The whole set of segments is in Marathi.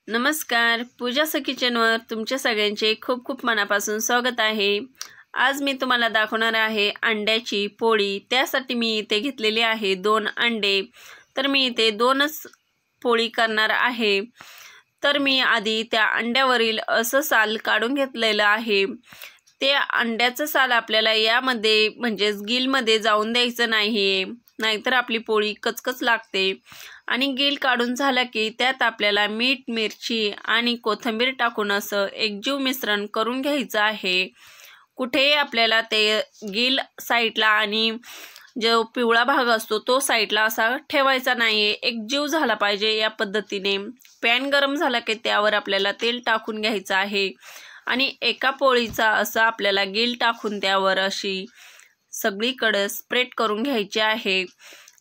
नमस्कार, पूजाचं किचनवर तुमच्या सगळ्यांचे खूप खूप मनापासून स्वागत आहे। आज मी तुम्हाला दाखवणार आहे अंड्याची पोळी। त्यासाठी मी इथे घेतलेली आहे 2 अंडे। तर मी इथे 2च पोळी करणार आहे। तर मी आधी त्या अंड्यावरील असं साल काढून घेतलेलं आहे। ते अंड्याचं साल आपल्याला यामध्ये म्हणजेच गिलमध्ये जाऊन द्यायचं नाही, नाहीतर आपली पोळी कचकच लागते। आणि गिल काढून झाला की त्यात आपल्याला मीठ, मिरची आणि कोथिंबीर टाकून असं एकजीव मिश्रण करून घ्यायचं आहे। कुठेही आपल्याला ते गिल साईडला आणि जो पिवळा भाग असतो तो साईडला असा ठेवायचा नाही, एकजीव झाला पाहिजे। या पद्धतीने पॅन गरम झाला की त्यावर आपल्याला तेल टाकून घ्यायचं आहे आणि एका पोळीचा असा आपल्याला गिल टाकून त्यावर अशी सगळीकडे स्प्रेड करून घ्यायची आहे।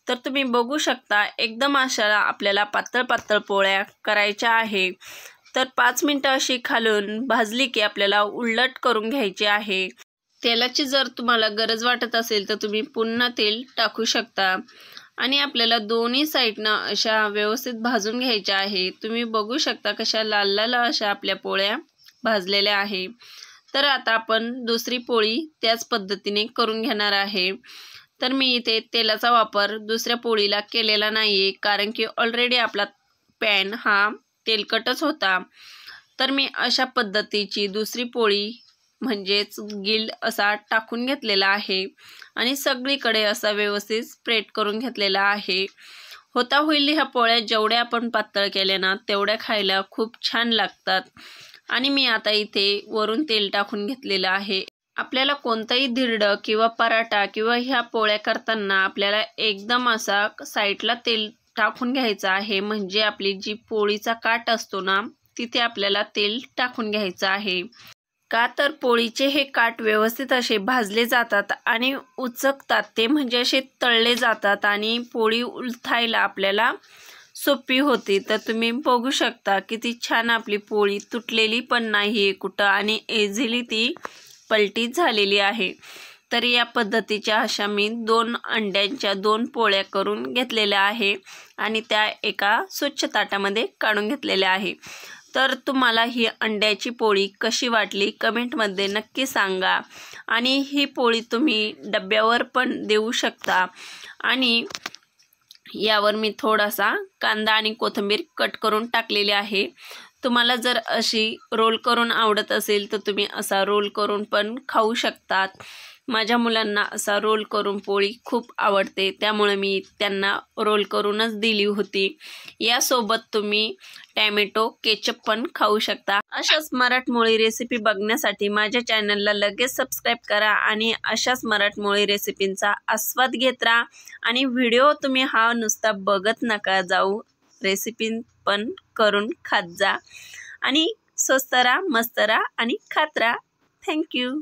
तर तुम्ही बघू शकता एकदम अशा आपल्याला पातळ पातळ पोळ्या करायच्या आहे। तर 5 मिनिटं अशी खालून भाजली की आपल्याला उलट करून घ्यायची आहे। तेलाची जर तुम्हाला गरज वाटत असेल तर तुम्ही पुन्हा तेल टाकू शकता आणि आपल्याला दोन्ही साईडनं अशा व्यवस्थित भाजून घ्यायच्या आहे। तुम्ही बघू शकता कशा लाल लाल अशा आपल्या पोळ्या भाजलेल्या आहे। तर आता आपण दुसरी पोळी त्याच पद्धतीने करून घेणार आहे। तर मी इथे तेलाचा वापर दुसऱ्या पोळीला केलेला नाहीये, कारण की ऑलरेडी आपला पॅन हा तेलकटच होता। तर मी अशा पद्धतीची दुसरी पोळी म्हणजेच गिल असा टाकून घेतलेला आहे आणि सगळीकडे असा व्यवस्थित स्प्रेड करून घेतलेला आहे। होता होईल ह्या पोळ्या जेवढ्या आपण पातळ केल्या ना तेवढ्या खायला खूप छान लागतात। आणि मी आता इथे वरून तेल टाकून घेतलेलं आहे। आपल्याला कोणताही धिरडं किंवा पराठा किंवा ह्या पोळ्या करताना आपल्याला एकदम असा साईडला तेल टाकून घ्यायचं आहे, म्हणजे आपली जी पोळीचा काठ असतो ना तिथे आपल्याला तेल टाकून घ्यायचं आहे। का तर पोळीचे हे काठ व्यवस्थित असे भाजले जातात आणि उचकतात, ते म्हणजे असे तळले जातात आणि पोळी उलथायला आपल्याला सोपी होती। तर तुम्ही बघू शकता किती छान आपली पोळी तुटलेली पण नाही कुठं आणि इझिली ती पलटी झालेली आहे। तर या पद्धतीच्या अशा मी 2 अंड्यांच्या 2 पोळ्या करून घेतलेल्या आहे आणि त्या एका स्वच्छ ताटामध्ये काढून घेतलेल्या आहे। तर तुम्हाला ही अंड्याची पोळी कशी वाटली कमेंटमध्ये नक्की सांगा। आणि ही पोळी तुम्ही डब्यावर पण देऊ शकता आणि यावर मी थोडासा कांदा आणि कोथिंबीर कट करून टाकलेली आहे। तुम्हाला जर अशी रोल करून आवडत असेल तर तुम्ही असा रोल करून पण खाऊ शकतात। माझ्या मुलांना असा रोल करून पोळी खूप आवडते, त्यामुळे मी त्यांना रोल करूनच दिली होती। यासोबत तुम्ही टॅमॅटो केचप पण खाऊ शकता। अशाच मराठमोळी रेसिपी बघण्यासाठी माझ्या चॅनलला लगेच सबस्क्राईब करा आणि अशाच मराठमोळी रेसिपींचा आस्वाद घेत राहा। आणि व्हिडिओ तुम्ही हा नुसता बघत नका जाऊ, रेसिपी पण करून खात जा आणि स्वस्त राहा, मस्त राहा आणि खात राहा। थँक्यू।